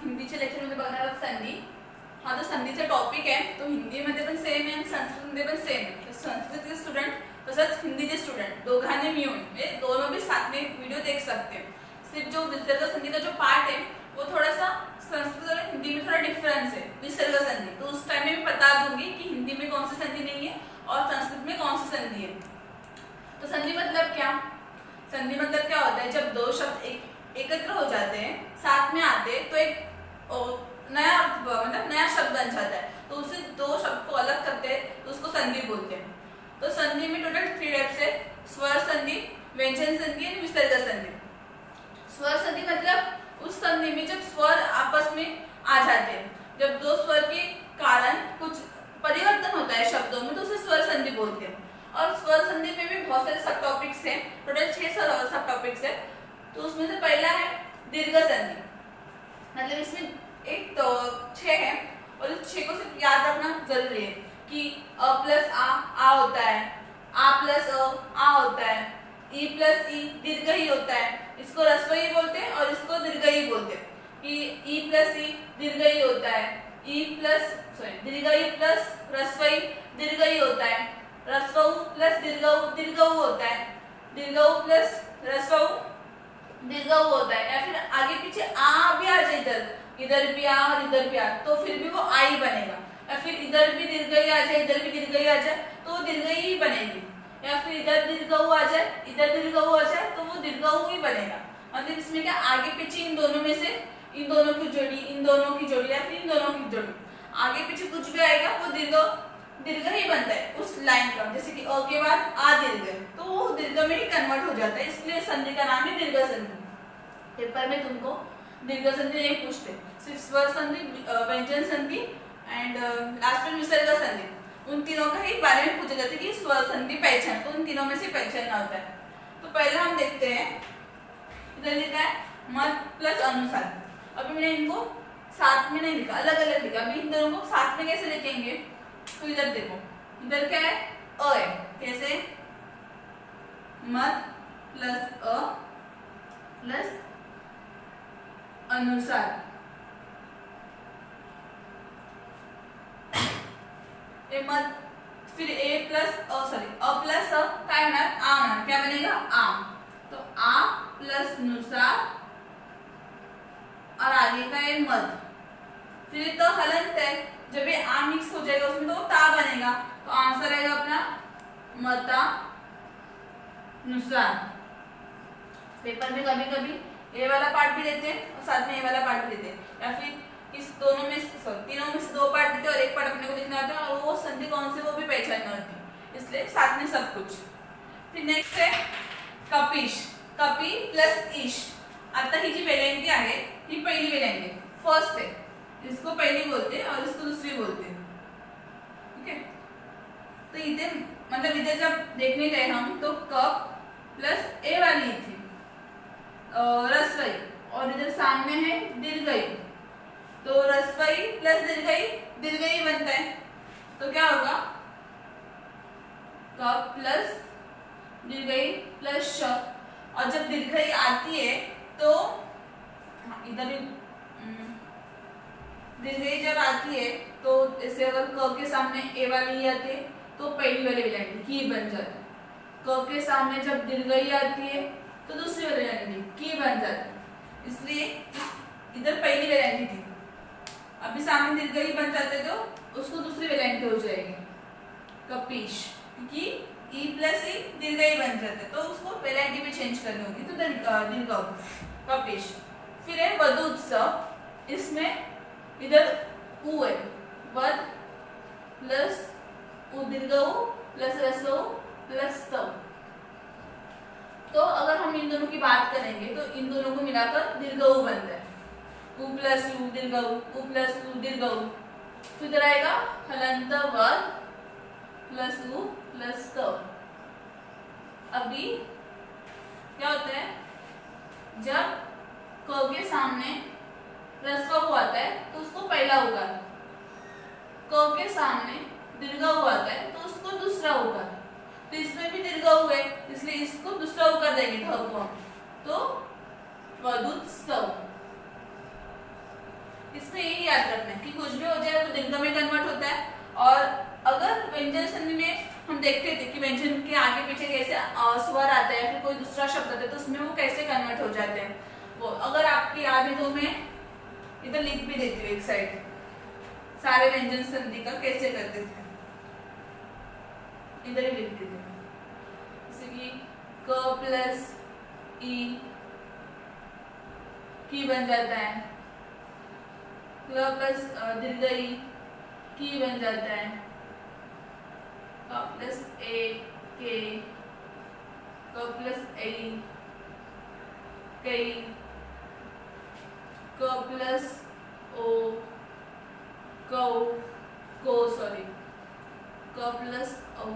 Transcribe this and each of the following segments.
हिंदीच्या लेक्चरमध्ये बघणार आहोत संधी. हा जो संधीचा टॉपिक आहे तो हिंदीमध्ये पण सेम आहे आणि संस्कृतमध्ये पण सेम आहे. तर संस्कृत के स्टूडेंट तसंच हिंदी के स्टूडेंट दोघांनी मिळून दोनों भी साथ में वीडियो देख सकते हैं. सिर्फ जो विसर्ग संधि का जो पार्ट है वो थोड़ा सा संस्कृत और हिंदी में थोड़ा डिफरेंस है. विसर्ग संधि तो उस टाइम में मैं बता दूंगी कि हिंदी में कौन सी संधि नहीं है और संस्कृत में कौन सी संधि है. तो संधि मतलब क्या? संधि मतलब क्या होता है? जब दो शब्द एकत्र हो जाते हैं, साथ में आते हैं, तो एक नया मतलब नया शब्द बन जाता है. तो उसे दो शब्द को अलग करते हैं तो उसको संधि बोलते हैं. तो संधि में टोटल 3 टाइप्स है. स्वर संधि, व्यंजन संधि और विसर्ग संधि. स्वर संधि मतलब उस संधि में जब स्वर आपस में आ जाते हैं, जब दो स्वर के कारण कुछ परिवर्तन होता है शब्दों में, तो उसे स्वर संधि बोलते हैं. और स्वर संधि में भी बहुत सारे सब टॉपिक्स हैं. टोटल 6 सब टॉपिक्स है. तो उसमें से पहला है दीर्घ संधि. मतलब इसमें एक तो 6 है और इस 6 को सिर्फ याद रखना जरूरी है कि अ प्लस आ होता है, आ प्लस आ होता है, ई प्लस ई दीर्घ ही होता है. इसको ह्रस्व ही बोलते हैं और इसको दीर्घ ही बोलते हैं. कि ई प्लस ई दीर्घ ही होता है, ई प्लस दीर्घ ही प्लस ह्रस्व ही दीर्घ ही होता है, ह्रस्व प्लस दीर्घ होता है, दीर्घ प्लस ह्रस्व दीर्घ होता है. या फिर आगे पीछे आ भी आ जाए, इधर भी आ और इधर भी आ, तो फिर भी वो आ ही बनेगा. या फिर इधर भी दीर्घ ही आ जाए, इधर भी दीर्घ ही आ जाए, तो वो दीर्घ ही बनेगी. या फिर इधर दीर्घ आ जाए, इधर दीर्घ आ जाए, तो वो दीर्घ ही बनेगा. मतलब इसमें क्या आगे पीछे इन दोनों में से इन दोनों की जोड़ी, इन दोनों की जोड़ी या फिर इन दोनों की जोड़ी, आगे पीछे कुछ भी आएगा वो दीर्घ ही बनता है उस लाइन का. जैसे कि अ के बाद आ दीर्घ है तो वो दीर्घ में ही कन्वर्ट हो जाता है. इसलिए संधि का नाम है दीर्घ संधि. पेपर में तुमको दीर्घ संधि नहीं पूछते, सिर्फ स्वर संधि, व्यंजन संधि एंड लास्ट में विसर्ग संधि, उन तीनों का ही बारे में पूछा जाता है कि स्वर संधि पहचान. तो उन तीनों में से पहचानना होता है. तो पहले हम देखते हैं, इधर लिखा है मत प्लस अनुसार. अभी मैंने इनको साथ में नहीं लिखा, अलग अलग लिखा. अभी इन दोनों को साथ में कैसे लिखेंगे? तो इधर देखो, इधर क्या है? अ है. कैसे? मत प्लस अ प्लस अनुसार. ए मत, फिर ए प्लस अ प्लस अ काय होणार? आ होणार. क्या बनेगा? आ. तो आ प्लस नुसार और आगे का है मत. फिर तो हलंत है, जब ये आ मिक्स हो जाएगा उसमें तो ता बनेगा. तो आंसर आएगा अपना मता नुसार. पेपर में कभी कभी ए वाला पार्ट भी देते हैं और साथ में ए वाला पार्ट भी देते हैं. या फिर इस दोनों में तीनों में से 2 पार्ट देते हैं और एक पार्ट अपने को लिखना होता है और वो संधि कौन सी वो भी पहचानना होती है. इसलिए साथ में सब कुछ. फिर नेक्स्ट है कपीश. कपी प्लस ईश. आता ही जी वेलांटी आहे ही पहिली वेलांटी फर्स्ट है. इसको पहली बोलते हैं और इसको दूसरी बोलते हैं. ठीक है. तो इधर मतलब इधर जब देखने गए हम तो कप प्लस ए वाली थी रस्वई और इधर सामने है दीर्घई. तो रस्वई प्लस दीर्घई बनता है. तो क्या होगा? कप प्लस दीर्घई प्लस श. और जब दीर्घई आती है तो इधर दीर्घई जब आती है तो जैसे अगर क के सामने ए वाली आती है तो पहली वाली वेलांटी की बन जाती है. क के सामने जब दीर्घई आती है तो दूसरी वाली वेलांटी की बन जाती है. इसलिए इधर पहली वेलांटी थी, अभी सामने दीर्घई बन जाते तो उसको दूसरी वेलांटी हो जाएगी कपीश. क्योंकि ई प्लस ई दीर्घई बन जाते तो उसको वेलांटी में चेंज करनी होगी. तो दीर्घ कपीश. फिर है वधूत्सव. इसमें इधर उ है, वध प्लस उ दीर्घ उ प्लस ह्रस्व उ प्लस तव. तो अगर हम इन दोनों की बात करेंगे तो इन दोनों को मिलाकर दीर्घ उ बनता है. उ प्लस उ दीर्घ उ प्लस उ दीर्घ उ. फिर आएगा हलंत वध प्लस उ प्लस तव. अभी क्या होता है? जब क के सामने ह्रस्व उ आता है तो उसको पहला उकार, क के सामने दीर्घ उ आता है तो उसको दूसरा उकार. तो इसमें भी दीर्घ उ है इसलिए इसको दूसरा उकार देंगे ध को. तो वधूत्सव. इसमें यही याद रखना है कि कुछ भी हो जाए तो दीर्घ में कन्वर्ट होता है। और अगर व्यंजन संधि में हम देखते थे कि व्यंजन के आगे पीछे कैसे स्वर आता है, फिर कोई दूसरा शब्द आता है, तो उसमें वो कैसे कन्वर्ट हो जाते हैं, वो अगर आपकी याद है तो मैं इधर लिख भी देती हूँ एक साइड, सारे व्यंजन संधि का कैसे करते थे, इधर ही लिख देते हैं। जैसे कि क प्लस ई की बन जाता है, क प्लस दीर्घ ई की बन जाता है, क प्लस ए के, क प्लस ए कई, क प्लस ओ कौ को सॉरी क प्लस ओ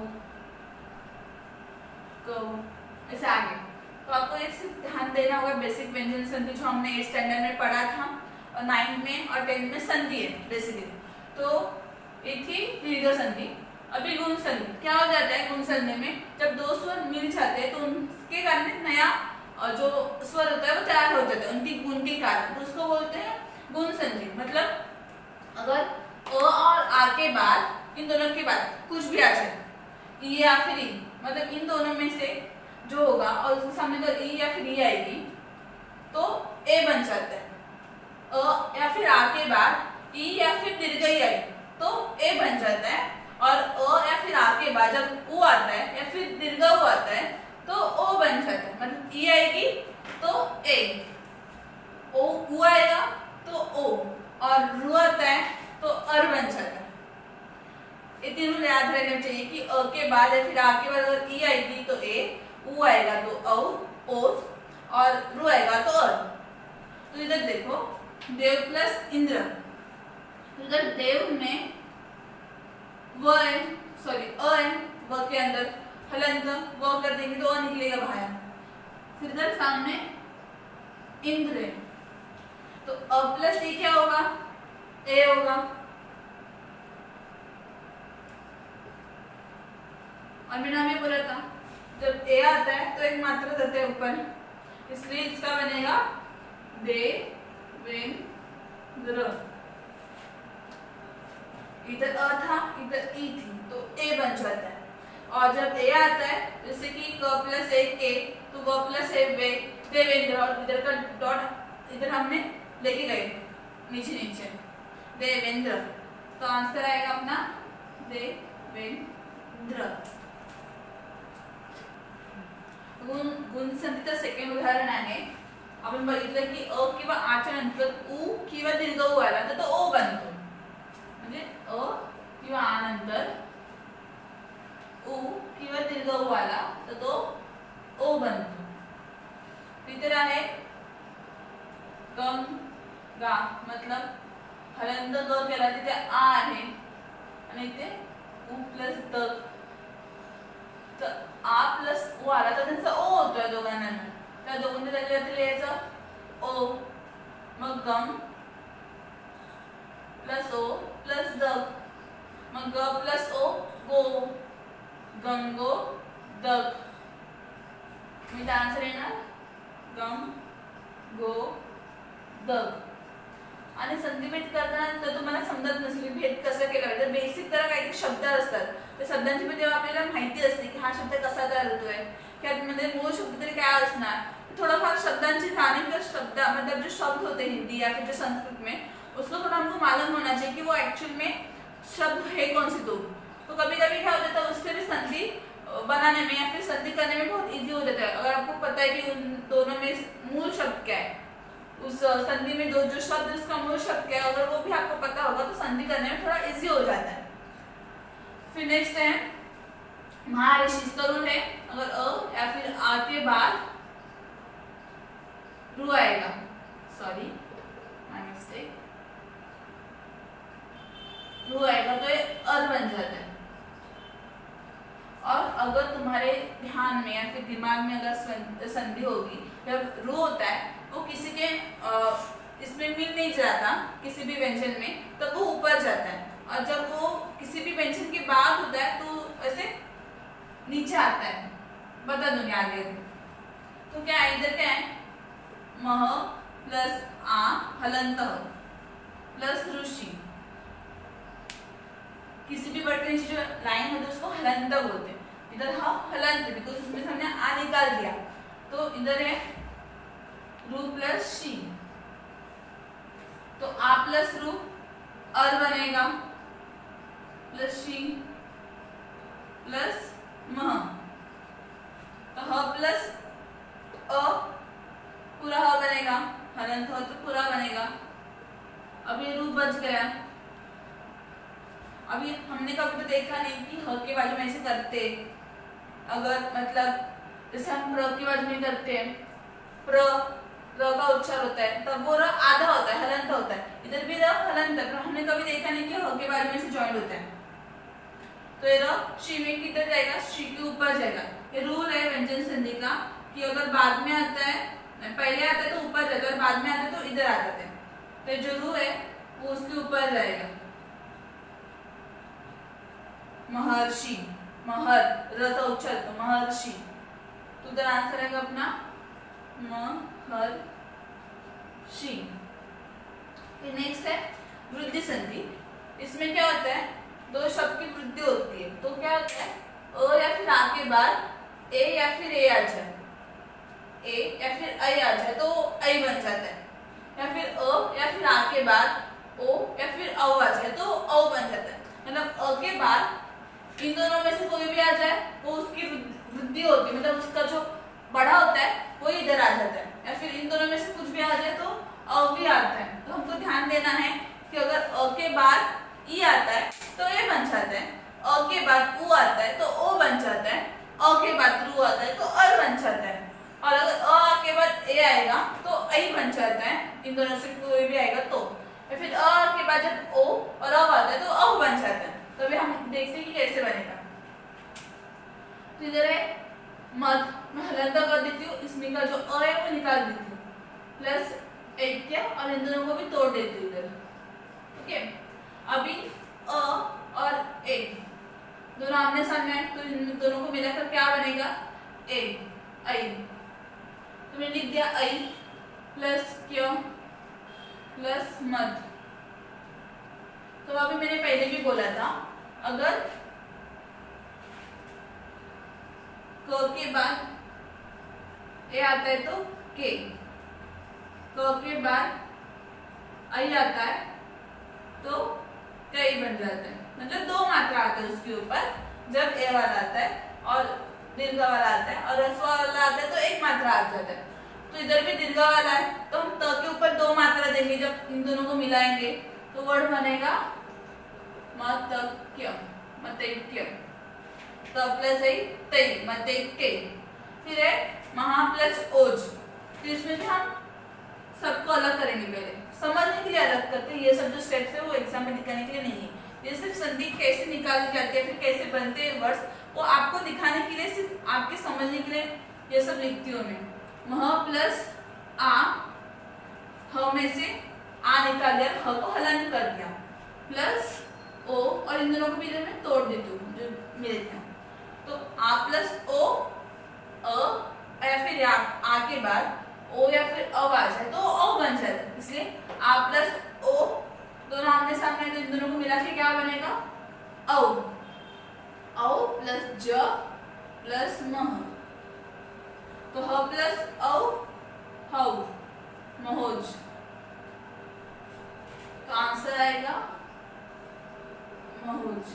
कौ, ऐसे आगे। तो आपको एक सिर्फ ध्यान देना होगा बेसिक व्यंजन संधि जो हमने 8th स्टैंडर्ड में पढ़ा था और 9th में और 10th में संधि है बेसिकली। तो एक थी दीर्घ संधि। अभी गुण संधि क्या हो जाता है, गुण संधि में जब दो स्वर मिल जाते हैं तो उनके कारण एक नया जो स्वर होता है वो तैयार हो जाता है उनकी गुण के कारण, तो उसको बोलते हैं गुण संधि। मतलब अगर अ और आ के बाद, इन दोनों के बाद कुछ भी आ जाए, ई या फिर ई, मतलब इन दोनों में से जो होगा और उसके सामने अगर ई या फिर ई आएगी तो ए बन जाता है। अ या फिर आ के बाद ई या फिर दीर्घ ई आई तो ए बन जाता है। और अ या फिर आ के बाद जब उ आता है या फिर दीर्घ उ आता है तो ओ बन जाता है। मतलब ई आएगी तो ए, ओ उ आएगा तो ओ, और रु आता है तो अर बन जाता है। ये तीनों याद रहना चाहिए कि अ के बाद या फिर आ के बाद अगर ई आएगी तो ए, उ आएगा तो औ ओस, और रु आएगा तो अर। तो इधर देखो देव प्लस इंद्र, तो इधर देव में व है, सॉरी अ है, व के अंदर हलंत व कर देंगे तो अ निकलेगा बाहर। फिर इधर सामने इंद्र है तो अ प्लस ई क्या होगा, ए होगा। और मैंने अभी बोला था जब ए आता है तो एक मात्रा देते हैं ऊपर, इसलिए इसका बनेगा देवेंद्र। इधर अ था, इधर ई थी तो ए बन जाता है। और जब ए आता है जैसे कि क प्लस ए के तो व प्लस ए वे देवेंद्र, और इधर का डॉट इधर हमने लेके गए नीचे नीचे देवेंद्र, तो आंसर आएगा अपना देवेंद्र। गुण संधीचं सेकंड उदाहरण आहे। आपण बघितलं की अ किंवा आच्या नंतर उ किंवा दीर्घ उ आला तर तो ओ बनतो, म्हणजे अ किंवा आ नंतर उ किंवा दीर्घ उ आला तर तो ओ बनतो। इतर आहे गंगा, मतलब हलंत ग केला तिथे आ आहे आणि इथे उ प्लस द, तर आ प्लस ओ आला तर त्यांचा ओ होतोय दोघांना, त्या दोघांनी त्याच्यात लिहायचं ओ, मग गम प्लस ओ प्लस द, मग ग प्लस ओ गो, गंगो दग, मी आन्सर येणार गम गो दग। आणि संधिभेद करताना तर तुम्हाला समजत नसेल भेद कसं केला पाहिजे, बेसिक तर काही शब्द असतात त्या शब्दांची पण जेव्हा आपल्याला माहिती असते की हा शब्द कसा तयार होतोय, त्यामध्ये मूळ शब्द तरी काय असणार, थोड़ा शब्दांची जाणीव तर शब्द मतलब जो शब्द होते हिंदी या फिर जो संस्कृत में उसको थोड़ा हमको मालूम होना चाहिए कि वो एक्चुअल में शब्द है कौन सी दो। तो कभी कभी क्या हो जाता है उससे भी संधि बनाने में या फिर संधि करने में बहुत इजी हो जाता है। अगर आपको पता है कि उन दोनों में मूल शब्द क्या है, उस संधि में दो जो शब्द उसका मूल शब्द क्या है, अगर वो भी आपको पता होगा तो संधि करने में थोड़ा इजी हो जाता है। फिर नेक्स्ट है महाऋषि, इसका रूल है अगर अ या फिर आ के बाद रू आएगा, सॉरी माय मिस्टेक, रू आएगा तो ये अर बन जाता है। और अगर तुम्हारे ध्यान में या फिर दिमाग में अगर संधि होगी जब रू होता है वो किसी के इसमें मिल नहीं जाता किसी भी व्यंजन में, तब वो ऊपर जाता है, और जब वो किसी भी व्यंजन के बाद होता है तो ऐसे नीचे आता है। बता दूंगी आगे। तो क्या इधर क्या है, मह प्लस आ हलंत, प्लस ऋषि। किसी भी वर्ड के नीचे जो लाइन होती है उसको हलंत बोलते हैं। इधर हाँ हलंत बिकॉज उसमें से हमने आ निकाल दिया, तो इधर है रू प्लस शी, तो आ प्लस रू अर बनेगा, प्लस शी प्लस मह, तो ह प्लस अ पूरा ह बनेगा, हलंत हो तो पूरा बनेगा। अब ये रू बच गया। अभी हमने कभी तो देखा नहीं कि ह के बाजू में ऐसे करते, अगर मतलब जैसे हम प्र के बाजू में करते हैं, प्र का उच्चार होता है तब वो र आधा होता है, हलंत होता है। इधर भी र हलंत है, पर हमने कभी देखा नहीं कि ह के बाजू में से जॉइंट होता है। तो ये र शी में किधर जाएगा, शी के ऊपर जाएगा। ये रूल है व्यंजन संधि का कि अगर बाद में आता है, पहले आता है तो ऊपर जाता है और बाद में आता है तो इधर आ जाता है। तो जो रू है वो उसके ऊपर जाएगा। महर्षि, महर र का उच्चार तो महर्षि, तो उधर आंसर आएगा अपना महर्षि। नेक्स्ट है वृद्धि संधि। इसमें क्या होता है, दो शब्द की वृद्धि होती है, तो क्या होता है अ या फिर आ के बाद ए या फिर ए आ जाए, ए या फिर ऐ आ जाए तो ऐ बन जाता है, या फिर अ या फिर आ के बाद ओ या फिर औ आ जाए तो औ बन जाता है। मतलब अ के बाद इन दोनों में से कोई भी आ जाए वो उसकी वृद्धि होती है, मतलब उसका जो बड़ा होता है वो इधर आ जाता है, या फिर इन दोनों में से कुछ भी आ जाए तो अ भी आता है। तो हमको ध्यान देना है कि अगर अ के बाद ई आता है तो ए बन जाता है, अ के बाद उ आता है तो ओ बन जाता है, अ के बाद रू आता है तो अर बन जाता है, और अगर अ के बाद ए आएगा तो ऐ बन जाता है, इन दोनों से कोई भी आएगा तो, या फिर अ के बाद जब ओ और अ आता है तो अ बन जाता है। तो अभी हम देखते हैं कि कैसे बनेगा। तो इधर है मध, मैं हलंत कर देती हूँ, इसमें का जो अ है वो निकाल देती हूँ, प्लस ऐक्य और इन दोनों को भी तोड़ देती हूँ इधर। ओके, अभी अ और ए दोनों आमने सामने है, तो इन दोनों को मिलाकर क्या बनेगा, ए, ऐ। तो मैंने लिख दिया ऐ प्लस क्य प्लस मध। तो अभी मैंने पहले भी बोला था, अगर क के बाद ए आता है तो के, क के बाद ऐ आता है तो कई बन जाता है, मतलब दो मात्रा आता है उसके ऊपर जब ए वाला आता है और दीर्घ वाला आता है, और ह्रस्व वाला आता है तो एक मात्रा आ जाता है। तो इधर भी दीर्घ वाला है तो हम त के ऊपर दो मात्रा देंगे, जब इन दोनों को मिलाएंगे तो वर्ड बनेगा मतक्य, मतैक्य, त प्लस ऐ तै, मतैक्य। फिर है महा प्लस ओज, तो इसमें भी हम सबको अलग करेंगे, पहले समझने के लिए अलग करते हैं, ये सब जो स्टेप्स है वो एग्जाम में दिखाने के लिए नहीं है, ये सिर्फ संधि कैसे निकाली जाती है फिर कैसे बनते हैं वर्ड्स वो आपको दिखाने के लिए, सिर्फ आपके समझने के लिए ये सब लिखती हूँ मैं। मह प्लस आ, ह में से आ निकाल दिया, ह को हलन कर दिया, प्लस ओ और इन दोनों को भी इधर में तोड़ देती हूँ जो मिले थे, तो आ प्लस ओ अ या फिर आ के बाद ओ या फिर अ आ जाए तो ओ बन जाता है, इसलिए आ प्लस ओ दोनों आमने सामने, तो इन दोनों को मिला के क्या बनेगा औ, औ प्लस ज प्लस मह, तो ह प्लस औ हौ, महोज। तो आंसर आएगा महोज।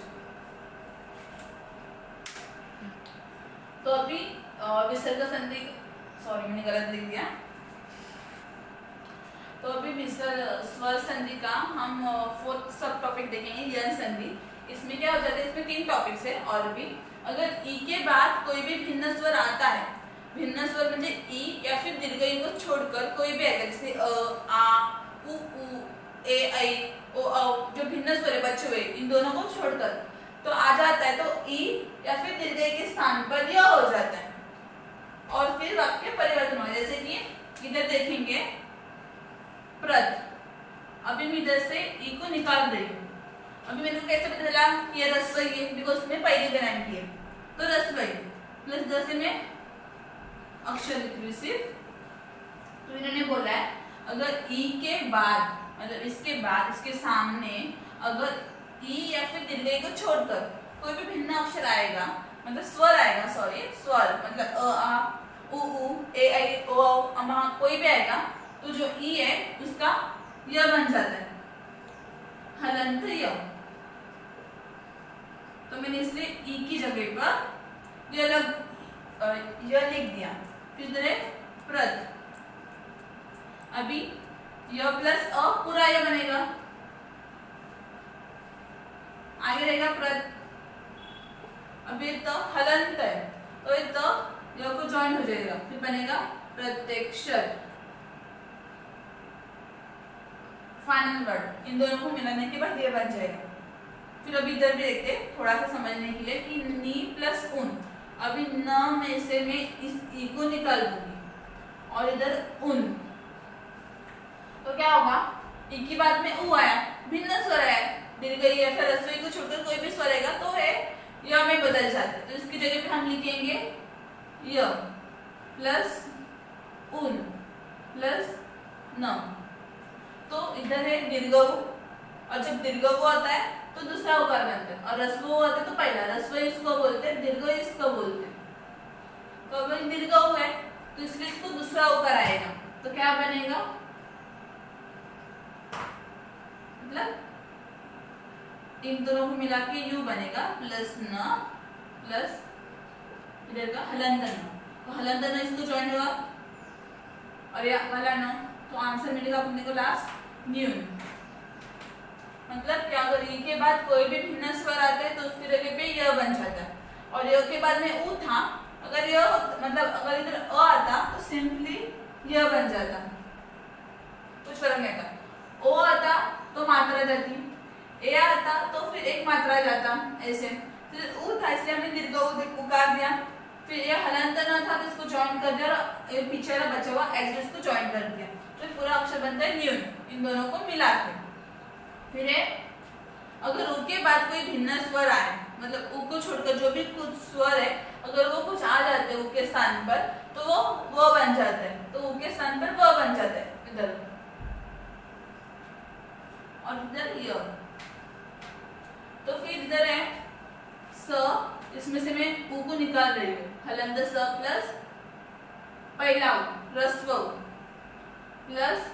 तो अभी विसर्ग संधि, सॉरी मैंने गलत लिख दिया, तो अभी स्वर संधि का हम फोर्थ सब टॉपिक देखेंगे, यन संधि। इसमें क्या हो जाता है, इसमें तीन टॉपिक्स है, और भी अगर ई के बाद कोई भी भिन्न स्वर आता है, भिन्न स्वर म्हणजे ई या फिर दीर्घ ई को छोड़कर कोई भी आएगा, जैसे अ आ उ ए ऐ ओ औ, जो भिन्न स्वर है बचे हुए इन दोनों को छोड़कर तो आ जाता है, तो ई या फिर दीर्घ ई के स्थान पर यह हो जाता है, और फिर वाक्य परिवर्तन हो, जैसे कि इधर देखेंगे प्रत, अभी मैं इधर से ई को निकाल रही हूँ, अभी मेरे को कैसे पता चला कि ये रस्व है, बिकॉज मैं पहले बनाई की है, तो रस्व प्लस दस में अक्षर लिख रही सिर्फ। तो इन्होंने बोला है अगर ई के बाद मतलब इसके बाद इसके सामने अगर ई या फिर दीर्घ को छोड़कर कोई भी भिन्न अक्षर आएगा, मतलब स्वर आएगा, सॉरी स्वर मतलब अ आ उ ए ऐ ओ औ अमा कोई भी आएगा तो जो ई है उसका य बन जाता है, हलंत य। तो मैंने इसलिए ई की जगह पर य लिख दिया। फिर इधर है प्रद, अभी य प्लस अ पूरा य बनेगा, आगे रहेगा प्रद। अभी तो हलंत है तो ये तो य को ज्वाइन हो जाएगा, फिर बनेगा प्रत्यक्षर, फाइनल वर्ड। इन दोनों को मिलाने के बाद ये बन जाएगा। फिर अभी इधर भी देखते हैं थोड़ा सा समझने के लिए कि नी प्लस उन, अभी न में से मैं इस ई को निकाल दूंगी और इधर उन, तो क्या होगा, ई की बाद में उ आया, भिन्न स्वर आया, दीर्घ या फिर ह्रस्व को छोड़कर कोई भी स्वर आएगा तो है य में बदल जाता है। तो इसकी जगह पे हम लिखेंगे य प्लस उन प्लस न। तो इधर है दीर्घ उ, और जब दीर्घ उ आता है तो दूसरा उकार बनता है, और ह्रस्व उ आता है तो पहला, ह्रस्व इसको बोलते हैं, दीर्घ इसको बोलते हैं। तो अब दीर्घ उ है तो इसलिए इसको दूसरा उकार आएगा, तो क्या बनेगा, मतलब इन दोनों को मिला के यू बनेगा प्लस न प्लस इधर का हलंत न। तो हलंत न इसको ज्वाइन होगा और ये वाला न, तो आंसर मिलेगा अपने को लास्ट न्यून। मतलब क्या, अगर ई के बाद कोई भी भिन्न स्वर आता है तो उसकी जगह पे य बन जाता है, और य के बाद में उ था, अगर य मतलब अगर इधर अ आता तो सिंपली य बन जाता, कुछ फर्क नहीं आता। ओ आता तो मात्रा जाती, ए आता तो फिर एक मात्रा जाता, ऐसे। फिर उ था इसलिए हमने दीर्घ उ उकार दिया, फिर ये हलंत न था तो इसको ज्वाइन कर दिया और पीछे वाला बचा हुआ एज इसको ज्वाइन कर दिया, तो पूरा अक्षर बनता है न्यून, इन दोनों को मिला के। फिर है अगर उ के बाद कोई भिन्न स्वर आए, मतलब उ को छोड़कर जो भी कुछ स्वर है अगर वो कुछ आ जाते हैं उ के स्थान पर तो वो बन जाता है, तो उ के स्थान पर वो बन जाता है इधर, और इधर य। तो फिर इधर है स, इसमें से मैं उ को निकाल रही हूँ, हलंत स प्लस पहला उ ह्रस्व उ प्लस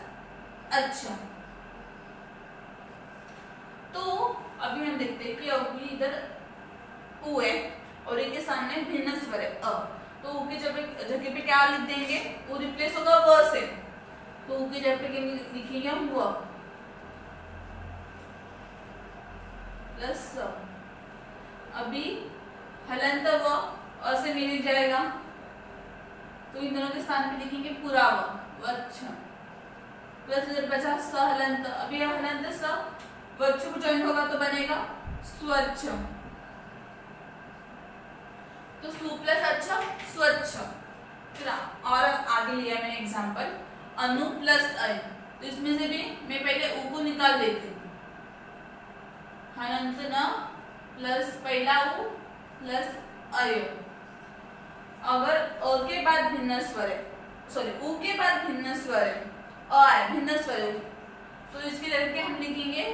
अच्छा। तो अभी हम देखते हैं कि अभी इधर उ है और इनके सामने भिन्न स्वर है अ, तो उ की जगह पे क्या लिख देंगे, उ रिप्लेस होगा व से, तो उ की जगह पे लिखेंगे हम व प्लस स। अभी हलंत व अ से मिल जाएगा तो इन दोनों के स्थान पे लिखेंगे पूरा व अच्छा, प्लस इधर बचा स हलंत, अभी हलंत स वच्छ को ज्वाइन होगा तो बनेगा स्वच्छ, तो सु प्लस अच्छा स्वच्छ। फिर और आगे लिया मैंने एग्जांपल अनु प्लस अय, तो इसमें से भी मैं पहले उ को निकाल देती हूँ, हलंत न प्लस पहला उ प्लस अय। अगर अ के बाद भिन्न स्वर है, सॉरी उ के बाद भिन्न स्वर है, अ है भिन्न स्वर है, तो इसके जगह हम लिखेंगे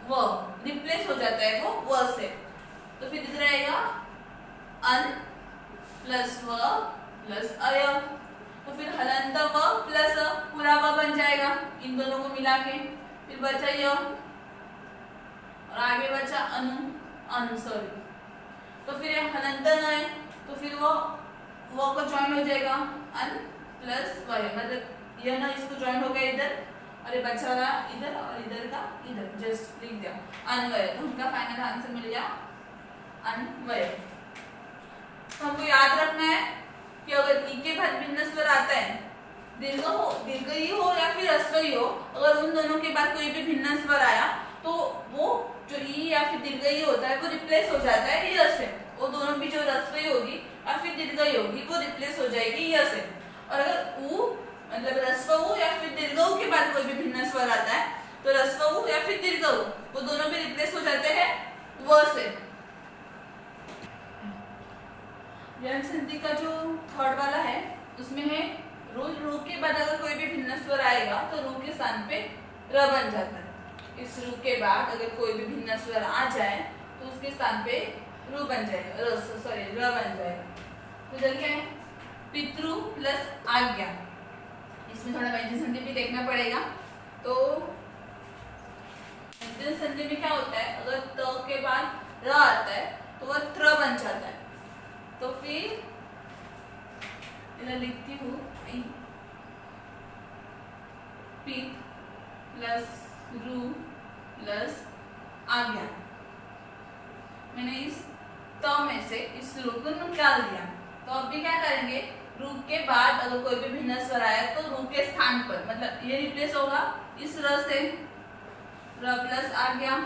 व, रिप्लेस हो जाता है वो व से, तो फिर इधर आएगा अन प्लस व प्लस अय, तो फिर हलंत व प्लस अ पूरा व बन जाएगा इन दोनों को मिला के। फिर बचा य और आगे बचा अनु अन, सॉरी, तो फिर हलंत न है तो फिर वो को ज्वाइन हो जाएगा अन प्लस व, मतलब यह ना इसको ज्वाइन हो गया इधर और ये बचा रहा इधर और इधर का इधर, जस्ट लिख दिया अन्वय, तो उनका फाइनल आंसर मिल गया अन्वय। तो हमको याद रखना है कि अगर ई के बाद भिन्न स्वर आता है, दीर्घ ही हो या फिर ह्रस्व ही हो, अगर उन दोनों के बाद कोई भी भिन्न स्वर आया तो वो जो ई या फिर दीर्घ ही होता है वो रिप्लेस हो जाता है य से, वो दोनों भी जो ह्रस्व ही होगी या फिर दीर्घ ही होगी वो रिप्लेस हो जाएगी य से। और अगर उ मतलब ह्रस्व उ या फिर दीर्घ उ के बाद कोई भी भिन्न स्वर आता है तो ह्रस्व उ या फिर दीर्घ उ वो दोनों भी रिप्लेस हो जाते हैं व से। व्यंग संधि का जो थर्ड वाला है उसमें है रू, रू के बाद अगर कोई भी भिन्न स्वर आएगा तो रू के स्थान पे र बन जाता है। इस रू के बाद अगर कोई भी भिन्न स्वर आ जाए तो उसके स्थान पे रू बन जाएगा, र बन जाएगा। तो इधर क्या है, पितृ प्लस आज्ञा। इसमें थोड़ा व्यंजन संधि भी देखना पड़ेगा। तो व्यंजन संधि में क्या होता है, अगर त के बाद र आता है तो वह त्र बन जाता है। तो फिर इधर लिखती हूँ पित प्लस रू प्लस आज्ञा। मैंने इस त में से इस रू को निकाल दिया। तो अभी क्या करेंगे, रू के बाद अगर कोई भी भिन्न स्वर आया तो रू के स्थान पर मतलब ये रिप्लेस होगा इस र से, र प्लस आज्ञा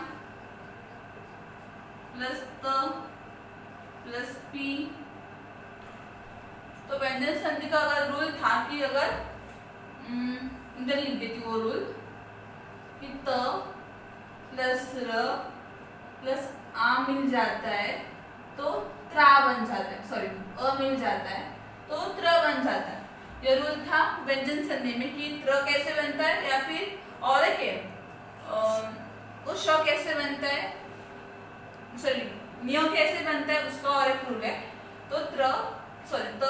प्लस त प्लस पी। तो व्यंजन संधि का अगर रूल था कि अगर इधर लिख देती वो रूल कि त प्लस र प्लस आ मिल जाता है तो त्रा बन जाता है, सॉरी अ मिल जाता है तो त्र बन जाता है। यह रूल था व्यंजन संधि में कि त्र कैसे बनता है या फिर और एक है श कैसे बनता है, सॉरी नियो कैसे बनता है, उसका और एक रूल है। तो त्र त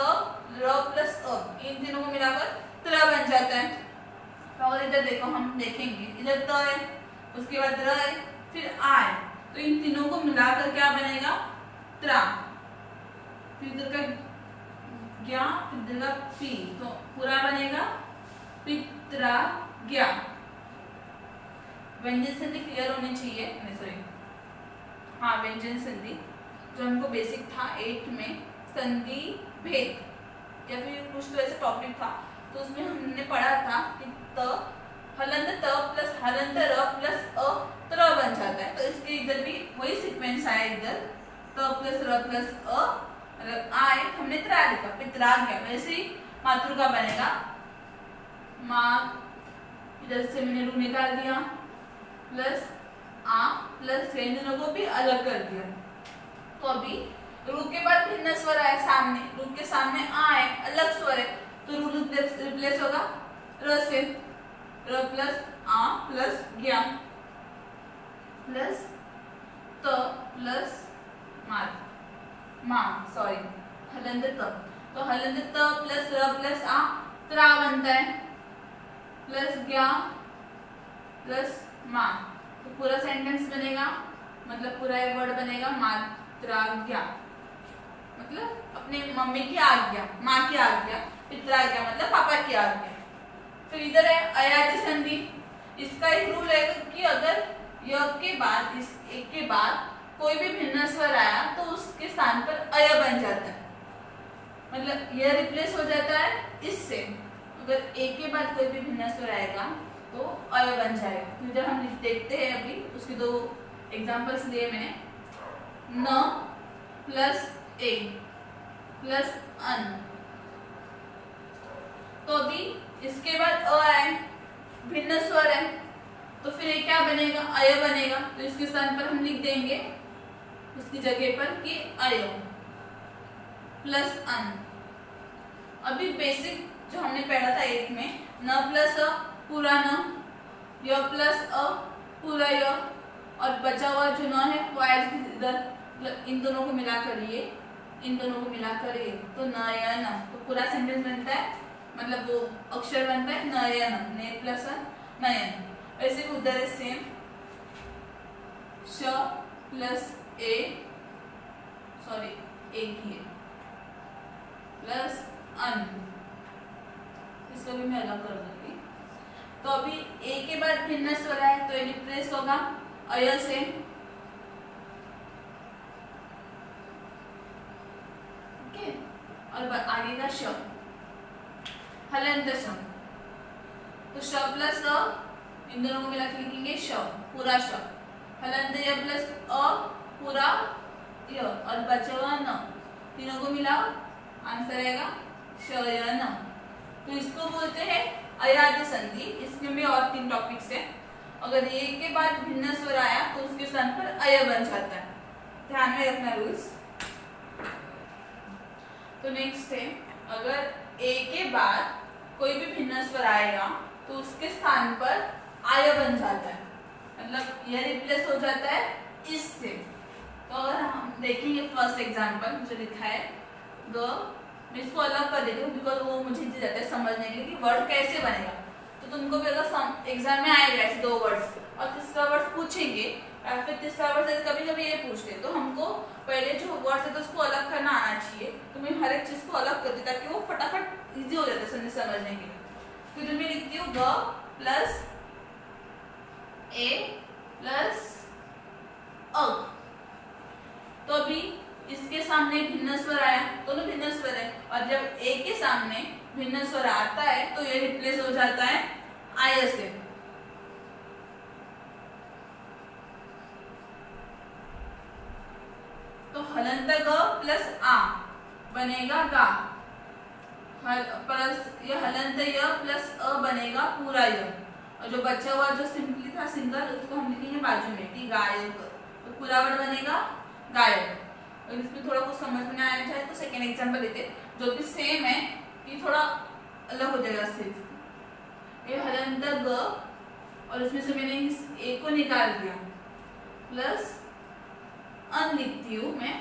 र प्लस अ इन तीनों को मिलाकर त्र बन जाता है। और इधर देखो हम देखेंगे, इधर त है, उसके बाद र है, फिर आ है, तो इन तीनों को मिलाकर क्या बनेगा, त्रा। फिर इधर का ज्ञा, फिर इधर का पी, तो पूरा बनेगा पित्रा ज्ञा। व्यंजन संधि क्लियर होनी चाहिए, सॉरी हाँ व्यंजन संधि जो हमको बेसिक था 8th में, संधि भेद या फिर कुछ तो ऐसा टॉपिक था, तो उसमें हमने पढ़ा था कि त हलंत त प्लस हलंत र प्लस अ त्र बन जाता है। तो इसके इधर भी वही सीक्वेंस आया, इधर त प्लस र प्लस अ आए, हमने त्रा लिखा, पित्रा गया। वैसे ही मातृ का बनेगा माँ, इधर से मैंने रू निकाल दिया प्लस आ प्लस इन दोनों को भी अलग कर दिया। तो अभी रू के बाद भिन्न स्वर आए सामने, रू के सामने आ है, अलग स्वर है, तो रू रिप्लेस होगा र से, र प्लस आ प्लस ज्ञा प्लस त प्लस सॉरी हलंत त, तो हलंत त प्लस र प्लस आ त्रा बनता है, प्लस ज्ञा प्लस माँ। तो पूरा सेंटेंस बनेगा, मतलब पूरा एक वर्ड बनेगा मात्राज्ञा, मतलब अपने मम्मी की आज्ञा, माँ की आज्ञा, पित्राज्ञा मतलब पापा की आज्ञा। फिर इधर है अयादि संधि। इसका एक रूल है कि अगर य के बाद, इस एक के बाद कोई भी भिन्न स्वर आया तो उसके स्थान पर अय बन जाता है, मतलब यह रिप्लेस हो जाता है इससे। अगर एक के बाद कोई भी भिन्न स्वर आएगा तो अय बन जाएगा। तो इधर हम देखते हैं, अभी उसके दो एग्जांपल्स लिए मैंने, न प्लस ए प्लस अन। तो अभी इसके बाद अ आए, भिन्न स्वर है, तो फिर ये क्या बनेगा, अय बनेगा। तो इसके स्थान पर हम लिख देंगे उसकी जगह पर कि अय प्लस अन। अभी बेसिक जो हमने पढ़ा था 8th में, न प्लस अ पूरा न, य प्लस अ पूरा य, और बचा हुआ जो न है वो इधर इन दोनों को मिलाकर ये, इन दोनों को मिलाकर ये, तो न या न, तो पूरा सेंटेंस बनता है, मतलब वो अक्षर बनता है न या न, ने प्लस अ नयन। वैसे उधर है सेम, श प्लस ए, सॉरी एक ही है, प्लस अन, इसको भी मैं अलग कर दूंगी। तो अभी ए के बाद भिन्न स्वर है तो ये रिप्लेस होगा अय से, ओके, और आगे का श, हलंत श, तो श प्लस अ इन दोनों को मिलाकर लिखेंगे श, पूरा श, हलंत य प्लस अ पूरा य, और बचा हुआ न, तीनों को मिलाओ, आंसर आएगा श य न। तो इसको बोलते हैं अयादि संधि। इसमें भी और 3 टॉपिक्स हैं। अगर ए के बाद भिन्न स्वर आया तो उसके स्थान पर अय बन जाता है, ध्यान में रखना रूल्स। तो नेक्स्ट है, अगर ए के बाद कोई भी भिन्न स्वर आएगा तो उसके स्थान पर आय बन जाता है, मतलब यह रिप्लेस हो जाता है इससे। तो अगर हम देखेंगे फर्स्ट एग्जांपल जो लिखा है ग, मैं इसको अलग कर देती हूँ बिकॉज वो मुझे इजी रहता है समझने के लिए कि वर्ड कैसे बनेगा। तो तुमको भी अगर एग्जाम में आएगा ऐसे 2 वर्ड्स और तीसरा वर्ड पूछेंगे या फिर तीसरा वर्ड कभी कभी ये पूछते हैं, तो हमको पहले जो वर्ड है तो उसको अलग करना आना चाहिए। तो मैं हर एक चीज को अलग करती ताकि वो फटाफट इजी हो जाता है समझने के लिए। फिर मैं लिखती हूँ ग प्लस ए प्लस अग। तो अभी इसके सामने भिन्न स्वर आया, दोनों भिन्न स्वर है, और जब ए के सामने भिन्न स्वर आता है तो ये रिप्लेस हो जाता है आय से। तो हलंत ग प्लस आ बनेगा गा, प्लस ये हलंत य प्लस अ बनेगा पूरा य, और जो बचा हुआ जो सिंपली था सिंगल उसको हम लिखेंगे बाजू में कि गायक। तो पूरा वर्ड बनेगा गायक। और इसमें थोड़ा कुछ समझ में आया जाए तो सेकेंड एग्जांपल लेते जो भी सेम है कि थोड़ा अलग हो जाएगा सिर्फ। ये हलंत ग और उसमें से मैंने इस ए को निकाल दिया प्लस अन लिखती हूँ मैं।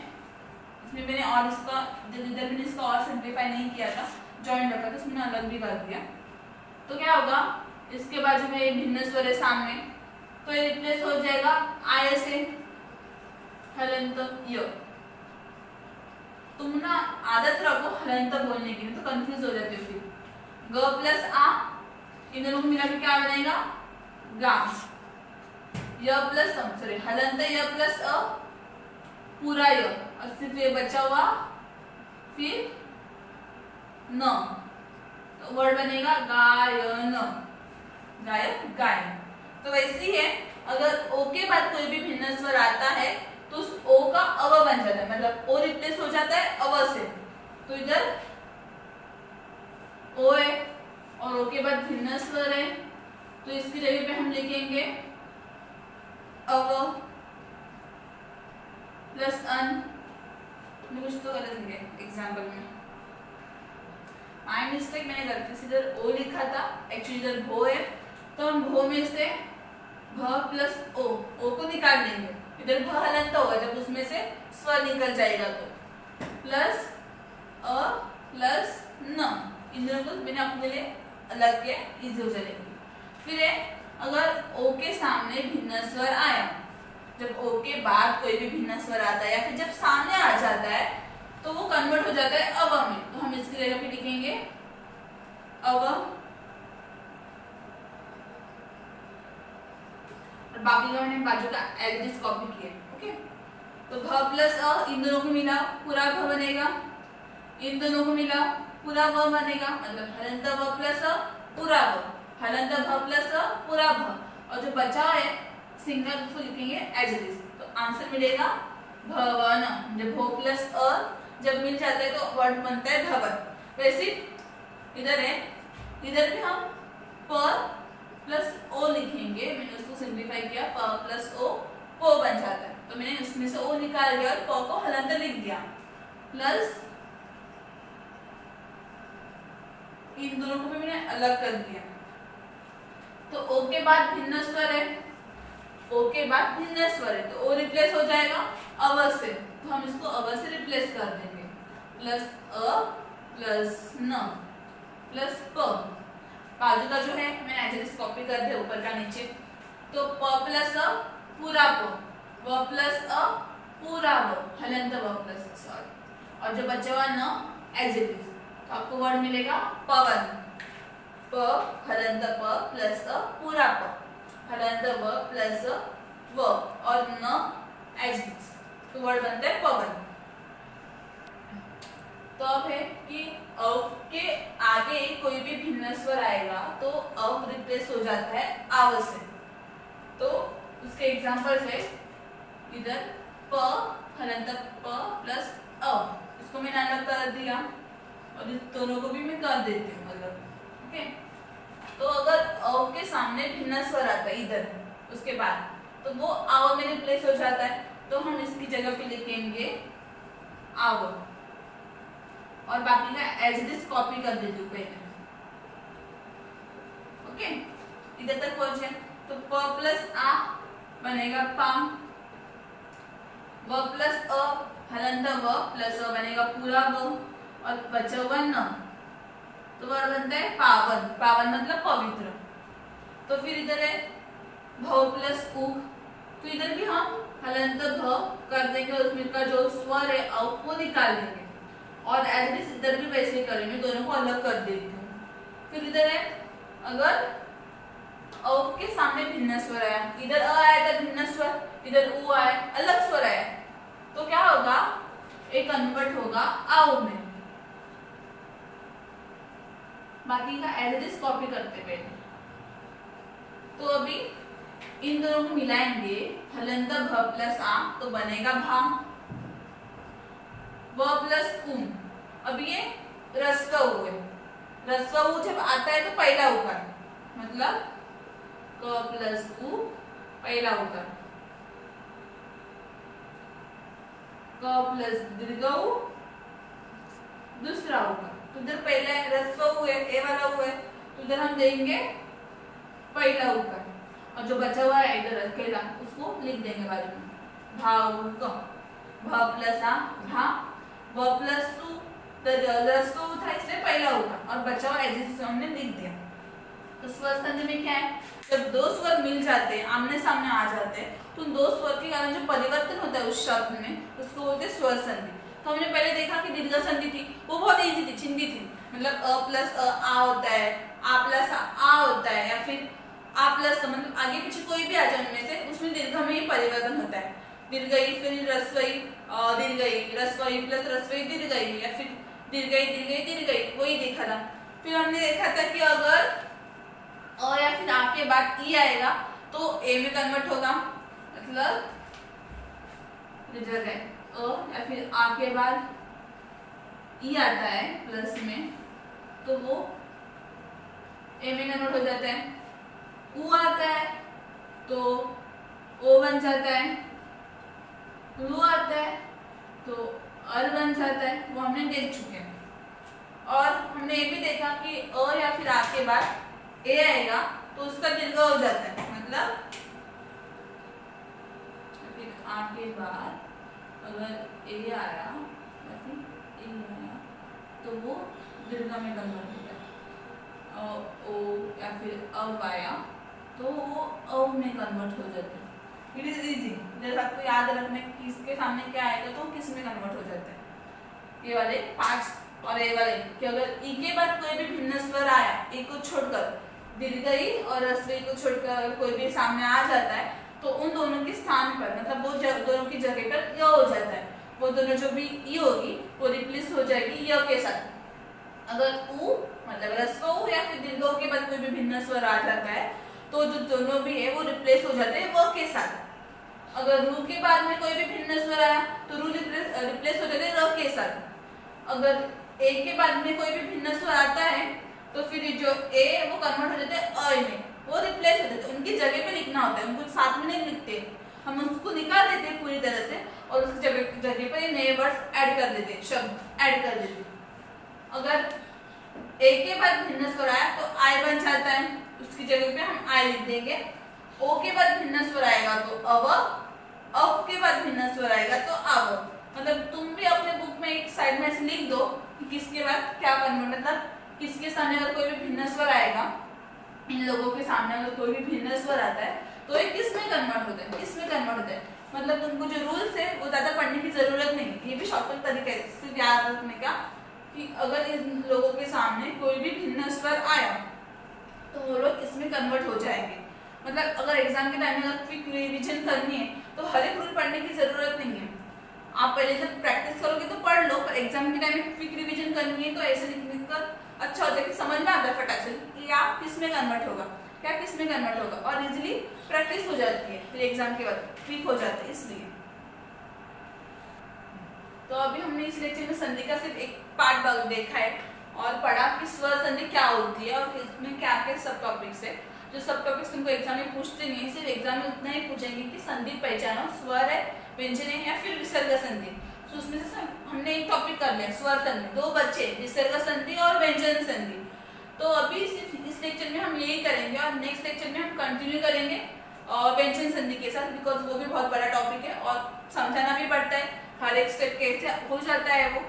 इसमें मैंने और इसका इधर मैंने इसका और सिंप्लीफाई नहीं किया था, जॉइंट रखा था, इसमें मैंने अलग भी कर दिया। तो क्या होगा, इसके बाजू में ये भिन्न स्वर है सामने, तो ये रिप्लेस हो जाएगा आय से हलंत य। तुम ना आदत रखो हलंत बोलने की, तो कंफ्यूज हो जाते हो। फिर ग प्लस आ, इन दोनों को मिला के क्या बनेगा गा। य प्लस सॉरी हलंत य प्लस अ पूरा य, और सिर्फ ये बचा हुआ फिर न, तो वर्ड बनेगा गायन, गायक गायन। तो वैसे ही है, अगर ओ के बाद कोई भी भिन्न स्वर आता है तो उस ओ का अव बन जाता है, मतलब ओ रिप्लेस हो जाता है अव से। तो इधर ओ है और ओ के बाद भिन्न स्वर है, तो इसकी जगह पे हम लिखेंगे अव प्लस अन। कुछ तो गलत लिखे एग्जाम्पल में, माय मिस्टेक, मैंने गलती से इधर ओ लिखा था, एक्चुअली इधर भो है। तो हम भो में से भ प्लस ओ को निकाल लेंगे, इधर भ हलंत होगा जब उसमें से स्वर निकल जाएगा, तो प्लस अ प्लस न, इन दोनों को मैंने अपने लिए अलग किया, इजी हो जाएगी। फिर अगर ओ के सामने भिन्न स्वर आया, जब ओ के बाद कोई भी भिन्न स्वर आता है या फिर जब सामने आ जाता है तो वो कन्वर्ट हो जाता है अव में। तो हम इसकी जगह पे लिखेंगे अव, और बाकी का मैंने बाजू का एज कॉपी किया। ओके, तो भ प्लस अ, इन दोनों को मिला पूरा भ बनेगा, इन दोनों को मिला पूरा व बनेगा, मतलब हलंत व प्लस अ पूरा व, हलंत भ प्लस अ पूरा भ, और जो बचा है सिंगल उसको लिखेंगे एज इट इज। तो आंसर मिलेगा भवन, जब भो प्लस अ जब मिल जाता है तो वर्ड बनता है भवन। वैसे इधर है, इधर भी हम प प्लस ओ लिखेंगे, मैंने उसको सिंप्लीफाई किया, प प्लस ओ पो बन जाता है। तो मैंने उसमें से ओ निकाल दिया और प को हलंत लिख दिया, प्लस इन दोनों को भी मैंने अलग कर दिया। तो ओ के बाद भिन्न स्वर है, ओ के बाद भिन्न स्वर है, तो ओ रिप्लेस हो जाएगा अव से, तो हम इसको अव से रिप्लेस कर देंगे, प्लस अ प्लस न प्लस प। बाजू का जो है मैंने एज इट इज कॉपी कर दिया ऊपर का नीचे। तो प प्लस अ पूरा प, व प्लस अ पूरा व, हलंत व प्लस सॉरी, और जो बचा हुआ न एज इट इज, तो आपको वर्ड मिलेगा पवन। प हलंत प प्लस अ पूरा प, हलंत व प्लस व और न एज इट इज, तो वर्ड बनता है पवन। तो अब है कि अव के आगे कोई भी भिन्न स्वर आएगा तो अव रिप्लेस हो जाता है आव से। तो उसके एग्जांपल्स है, इधर प हलंत प प्लस अ, इसको मैंने अलग कर दिया और इस दोनों को भी मैं कर देती हूँ अलग। ओके, तो अगर अव के सामने भिन्न स्वर आता है इधर उसके बाद, तो वो आव में रिप्लेस हो जाता है, तो हम इसकी जगह पे लिखेंगे आव, और बाकी का एज इट इज कॉपी कर देती हूँ पहले। ओके, इधर तक पहुंचे। तो प प्लस आ बनेगा पा, व प्लस अ हलंत व प्लस अ बनेगा पूरा व, और बचा हुआ न, तो वह बनता है पावन, पावन मतलब पवित्र। तो फिर इधर है भ प्लस उ, तो इधर भी हम हलंत भ कर देंगे, उसमें का जो स्वर है अ को निकाल देंगे, और एज इट इज इधर भी वैसे करेंगे, दोनों को अलग कर देती हूँ। फिर इधर है अगर अ के सामने भिन्न स्वर आया, इधर अ आया था भिन्न स्वर, इधर उ आया अलग स्वर आया, तो क्या होगा, एक कन्वर्ट होगा आओ में। बाकी का एज इट इज कॉपी करते पहले। तो अभी इन दोनों को मिलाएंगे, हलंत भ प्लस आ तो बनेगा भा, व प्लस उम। अब ये रस्व उ है, रस्व उ जब आता है तो पहला उकार, मतलब क प्लस उ पहला उकार, क प्लस दीर्घ उ दूसरा उकार। तो इधर पहला रस्व उ है, ए वाला उ है, तो इधर हम देंगे पहला उकार, और जो बचा हुआ है इधर अकेला उसको लिख देंगे बाजू में, भावुक, भ प्लस आ भा, व प्लस उ, रस्व उ था इसलिए पहला उकार, और बचा हुआ एज हमने लिख दिया। तो स्वर संधि में क्या है, जब दो स्वर मिल जाते हैं, आमने सामने आ जाते हैं, तो उन दो स्वर के कारण जो परिवर्तन होता है उस शब्द में, उसको बोलते हैं स्वर संधि। तो हमने पहले देखा कि दीर्घ संधि थी, वो बहुत इजी थी, चिंदी थी, मतलब अ प्लस आ होता है, आ प्लस आ होता है, या फिर आ प्लस मतलब आगे पीछे कोई भी आ जाए उनमें से, उसमें दीर्घ में ही परिवर्तन होता है, दीर्घई फिर रस्वई दीर्घई, रस्वई प्लस रस्वई दीर्घई, या फिर दीर्घई दीर्घई दीर्घई, वही देखा था। फिर हमने देखा था कि अगर अ या फिर आ के बाद ई आएगा तो ए में कन्वर्ट होगा, मतलब जगह अ या फिर आ के बाद ई आता है प्लस में, तो वो ए में कन्वर्ट हो जाता है। उ आता है तो ओ बन जाता है, रू आता है तो अर बन जाता है, वो हमने देख चुके हैं। और हमने ये भी देखा कि अ या फिर आ के बाद ए आएगा तो उसका दीर्घ हो जाता है, मतलब फिर आ के बाद अगर ए आया या फिर ए आया तो वो दीर्घ में कन्वर्ट हो जाता है, ओ या फिर अब आया तो वो अ में कन्वर्ट हो जाता है। इट इज इजी, जैसे आपको याद रखने किसके सामने क्या आएगा तो किस में कन्वर्ट हो जाता है। ये वाले 5 और ये वाले कि अगर ई के बाद कोई भी भिन्न स्वर आया, ई को छोड़कर दीर्घई और रस्वई को छोड़कर अगर कोई भी सामने आ जाता है तो उन दोनों के स्थान पर, मतलब वो दोनों की जगह पर य हो जाता है, वो दोनों जो भी ई होगी वो रिप्लेस हो जाएगी य के साथ। अगर उ मतलब रस्व उ या फिर दीर्घ उ के बाद कोई भी भिन्न स्वर आ जाता है तो जो दोनों भी है वो रिप्लेस हो जाते हैं व के साथ। अगर रू के बाद में कोई भी भिन्न स्वर आया तो रू रिप्लेस हो जाते हैं र के साथ। अगर ए के बाद में कोई भी भिन्न स्वर आता है तो फिर जो ए वो कन्वर्ट हो जाते हैं अ में, वो रिप्लेस हो जाते हैं, उनकी जगह पे लिखना होता है, उनको साथ में नहीं लिखते, हम उसको निकाल देते हैं पूरी तरह से और उसकी जगह पर नए वर्ड्स ऐड कर देते हैं, शब्द ऐड कर देते हैं। अगर ए के बाद भिन्न स्वर आया तो आई बन जाता है, उसकी जगह पे हम आई लिख देंगे। ओ के बाद भिन्न स्वर आएगा तो अव के बाद भिन्न स्वर आएगा तो अव। मतलब तुम भी अपने बुक में एक साइड में ऐसे लिख दो कि किसके बाद क्या कन्वर्ट, मतलब किसके सामने अगर कोई भी भिन्न स्वर आएगा, इन लोगों के सामने अगर कोई भी भिन्न स्वर आता है तो ये किस में कन्वर्ट होता है, किस में कन्वर्ट होता है। मतलब तुमको जो रूल्स है वो ज्यादा पढ़ने की जरूरत नहीं, ये भी शॉर्टकट तरीका है सिर्फ याद रखने का कि अगर इन लोगों के सामने कोई भी भिन्न स्वर आया तो वो लोग इसमें कन्वर्ट हो जाएंगे। मतलब अगर एग्जाम के टाइम में अगर क्विक रिवीजन करनी है तो हर एक रूल पढ़ने की जरूरत नहीं है, आप पहले जब प्रैक्टिस करोगे तो पढ़ लो, पर एग्जाम के टाइम में क्विक रिवीजन करनी है तो ऐसे लिखने का अच्छा होता है कि समझ में आता है फटाक से कि आप किस में कन्वर्ट होगा, क्या किस में कन्वर्ट होगा, और इजीली प्रैक्टिस हो जाती है, फिर एग्जाम के बाद क्विक हो जाता है। इसलिए तो अभी हमने इस लेक्चर में संधि का सिर्फ एक पार्ट देखा है और पढ़ा कि स्वर संधि क्या होती है और इसमें क्या क्या सब टॉपिक्स है। जो सब टॉपिक्स तुमको एग्जाम में पूछते नहीं है, सिर्फ एग्जाम में उतना ही पूछेंगे कि संधि पहचानो, स्वर है, व्यंजन है या फिर विसर्ग संधि। तो उसमें से हमने एक टॉपिक कर लिया स्वर संधि, 2 बच्चे विसर्ग संधि और व्यंजन संधि। तो अभी सिर्फ इस लेक्चर में हम यही करेंगे और नेक्स्ट लेक्चर में हम कंटिन्यू करेंगे व्यंजन संधि के साथ, बिकॉज वो भी बहुत बड़ा टॉपिक है और समझाना भी पड़ता है, हर एक स्टेप कैसे हो जाता है वो।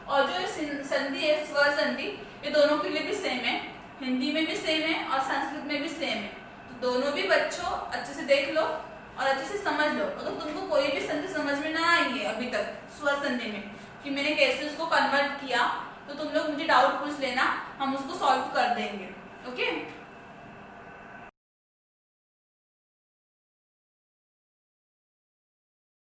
और जो संधि है स्वर संधि, ये दोनों के लिए भी सेम है, हिंदी में भी सेम है और संस्कृत में भी सेम है। तो दोनों भी बच्चों अच्छे से देख लो और अच्छे से समझ लो। अगर तुमको कोई भी संधि समझ में ना आई है अभी तक स्वर संधि में कि मैंने कैसे उसको कन्वर्ट किया, तो तुम लोग मुझे डाउट पूछ लेना, हम उसको सॉल्व कर देंगे। ओके।